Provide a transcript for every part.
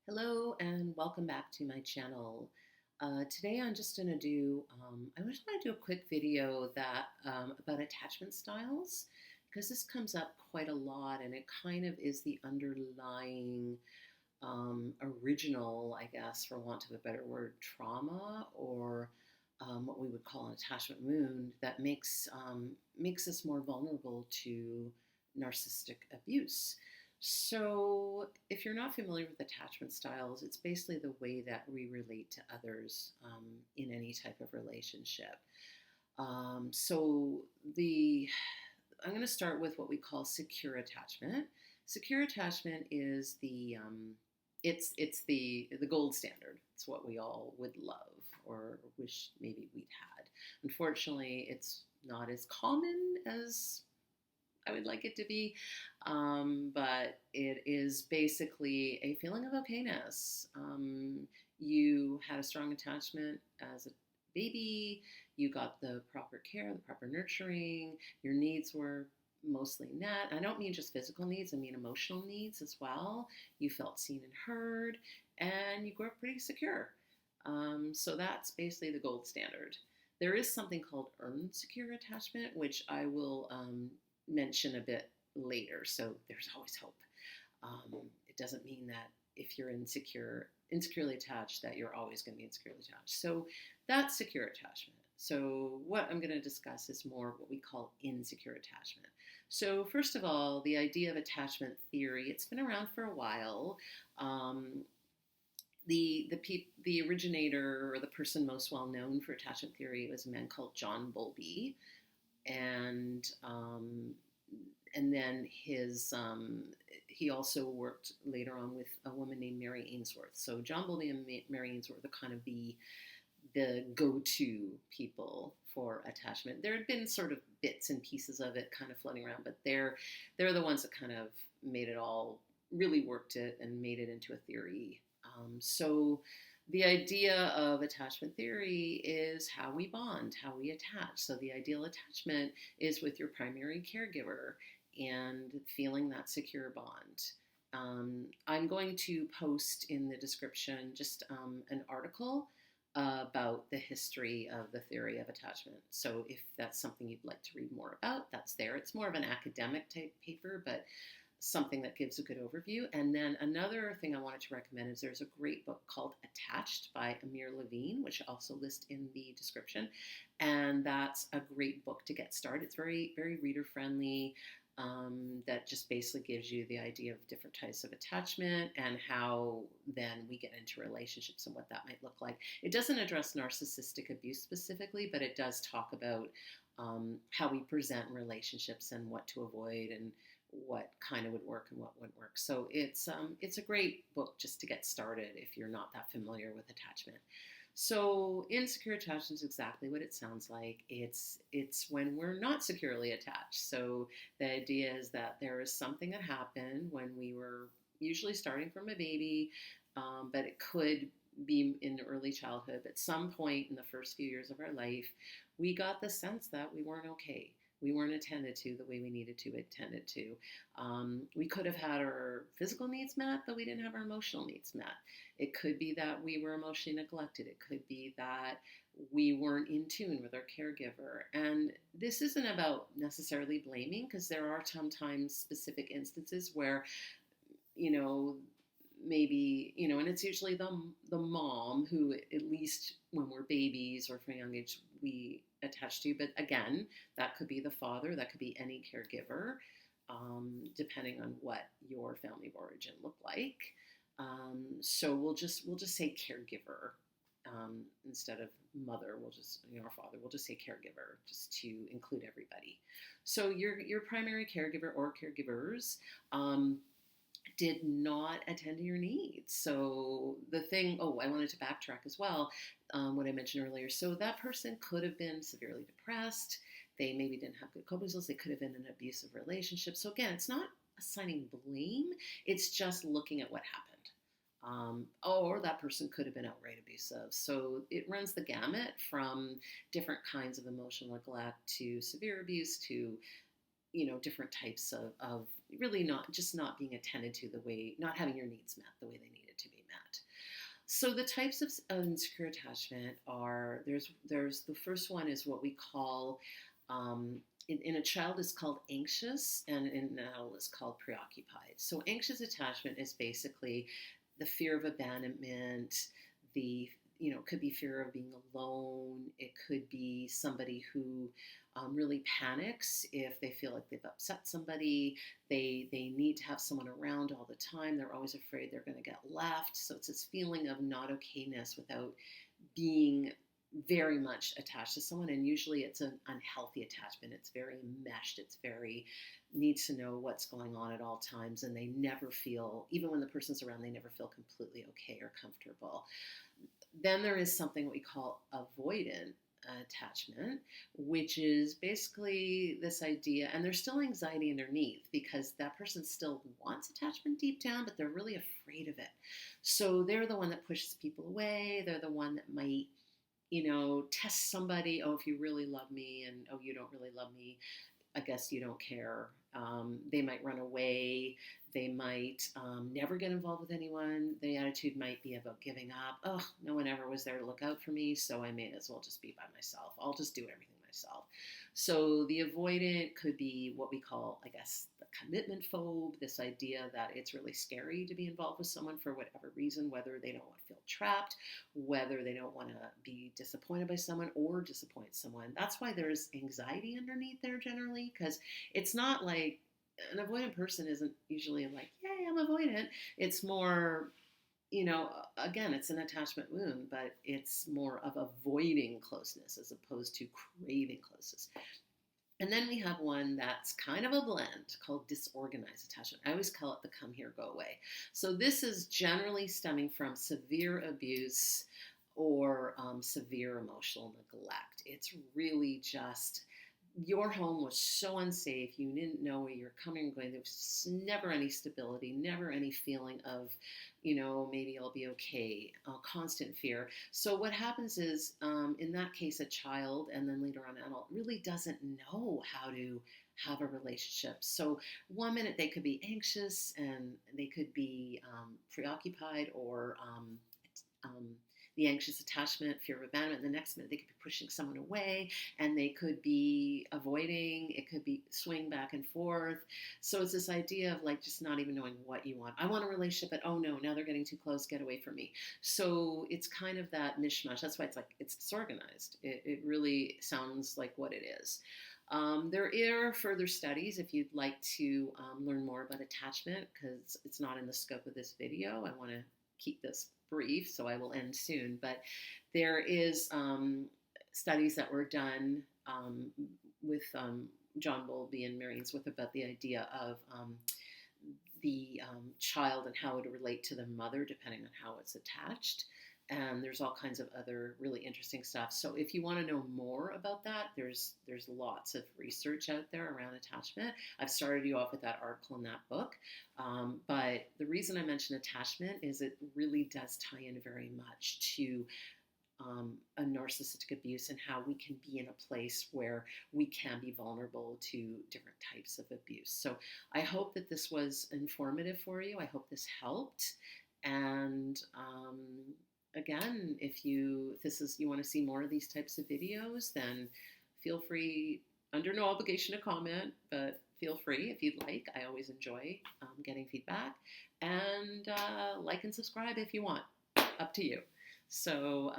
Hello and welcome back to my channel. Today I'm just going to do, I just want to do a quick video about attachment styles because this comes up quite a lot and it kind of is the underlying original, I guess, for want of a better word, trauma or what we would call an attachment wound that makes us more vulnerable to narcissistic abuse. So, if you're not familiar with attachment styles, it's basically the way that we relate to others in any type of relationship. So, I'm going to start with what we call secure attachment. Secure attachment is the gold standard. It's what we all would love or wish maybe we'd had. Unfortunately, it's not as common as I would like it to be, but it is basically a feeling of okayness. You had a strong attachment as a baby, you got the proper care, the proper nurturing, your needs were mostly met. I don't mean just physical needs, I mean emotional needs as well. You felt seen and heard, and you grew up pretty secure. So that's basically the gold standard. There is something called earned secure attachment, which I will mention a bit later. So there's always hope. It doesn't mean that if you're insecurely attached, that you're always going to be insecurely attached. So that's secure attachment. So what I'm going to discuss is more what we call insecure attachment. So first of all, the idea of attachment theory, it's been around for a while. The originator or the person most well known for attachment theory was a man called John Bowlby, and then he also worked later on with a woman named Mary Ainsworth. So John Bowlby and Mary Ainsworth are kind of the go-to people for attachment. There had been sort of bits and pieces of it kind of floating around, but they're the ones that kind of made it all, really worked it and made it into a theory. So the idea of attachment theory is how we bond, how we attach. So the ideal attachment is with your primary caregiver and feeling that secure bond. I'm going to post in the description just an article about the history of the theory of attachment. So if that's something you'd like to read more about, that's there. It's more of an academic type paper, but something that gives a good overview. And then another thing I wanted to recommend is there's a great book called Attached by Amir Levine, which I also list in the description. And that's a great book to get started. It's very, very reader friendly. That just basically gives you the idea of different types of attachment and how then we get into relationships and what that might look like. It doesn't address narcissistic abuse specifically, but it does talk about how we present relationships and what to avoid and what kind of would work and what wouldn't work. So it's a great book just to get started if you're not that familiar with attachment. So insecure attachment is exactly what it sounds like. It's when we're not securely attached. So the idea is that there is something that happened when we were usually starting from a baby, but it could be in early childhood. At some point in the first few years of our life, we got the sense that we weren't okay. We weren't attended to the way we needed to be attended to. We could have had our physical needs met, but we didn't have our emotional needs met. It could be that we were emotionally neglected. It could be that we weren't in tune with our caregiver. And this isn't about necessarily blaming, because there are sometimes specific instances where, maybe, and it's usually the mom who, at least when we're babies or from a young age, we attach to. But again, that could be the father, that could be any caregiver, depending on what your family of origin looked like. So we'll just say caregiver instead of mother. We'll just, our father. We'll just say caregiver, just to include everybody. So your primary caregiver or caregivers did not attend to your needs. So I wanted to backtrack as well, what I mentioned earlier. So that person could have been severely depressed. They maybe didn't have good coping skills. They could have been in an abusive relationship. So again, it's not assigning blame. It's just looking at what happened. Or that person could have been outright abusive. So it runs the gamut from different kinds of emotional neglect to severe abuse to different types of really not being attended to the way, not having your needs met the way they needed to be met. So the types of insecure attachment are there's the first one is what we call in a child is called anxious, and in an adult is called preoccupied. So anxious attachment is basically the fear of abandonment, the could be fear of being alone. It could be somebody who really panics if they feel like they've upset somebody. They need to have someone around all the time. They're always afraid they're going to get left. So it's this feeling of not okayness without being very much attached to someone, and usually it's an unhealthy attachment. It's very meshed. It's very needs to know what's going on at all times, and they never feel, even when the person's around, they never feel completely okay or comfortable. Then there is something we call avoidant attachment, which is basically this idea, and there's still anxiety underneath because that person still wants attachment deep down, but they're really afraid of it. So they're the one that pushes people away. They're the one that might test somebody. Oh, if you really love me, and oh, you don't really love me, I guess you don't care. They might run away. They might never get involved with anyone. The attitude might be about giving up. Oh, no one ever was there to look out for me, so I may as well just be by myself. I'll just do everything myself. So the avoidant could be what we call, I guess, the commitment phobe, this idea that it's really scary to be involved with someone for whatever reason, whether they don't want to feel trapped, whether they don't want to be disappointed by someone or disappoint someone. That's why there's anxiety underneath there generally, because it's not like an avoidant person isn't usually like, yay, I'm avoidant. It's more, again, it's an attachment wound, but it's more of avoiding closeness as opposed to craving closeness. And then we have one that's kind of a blend called disorganized attachment. I always call it the come here, go away. So this is generally stemming from severe abuse or severe emotional neglect. It's really just your home was so unsafe. You didn't know where you're coming and going. There was never any stability, never any feeling of, maybe I'll be okay, constant fear. So what happens is, in that case, a child and then later on an adult really doesn't know how to have a relationship. So one minute they could be anxious and they could be preoccupied or the anxious attachment, fear of abandonment. The next minute they could be pushing someone away, and they could be avoiding. It could be swing back and forth. So it's this idea of like just not even knowing what you want. I want a relationship, but oh no, now they're getting too close. Get away from me. So it's kind of that mishmash. That's why it's disorganized. It really sounds like what it is. There are further studies if you'd like to learn more about attachment, because it's not in the scope of this video. I want to keep this brief, so I will end soon. But there is studies that were done with John Bowlby and Mary Ainsworth about the idea of the child and how it would relate to the mother depending on how it's attached. And there's all kinds of other really interesting stuff. So if you want to know more about that, there's lots of research out there around attachment. I've started you off with that article in that book. But the reason I mention attachment is it really does tie in very much to a narcissistic abuse and how we can be in a place where we can be vulnerable to different types of abuse. So I hope that this was informative for you. I hope this helped. And again, if you want to see more of these types of videos, then feel free, under no obligation to comment, but feel free if you'd like. I always enjoy getting feedback. And like and subscribe if you want. Up to you. So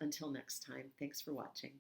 until next time, thanks for watching.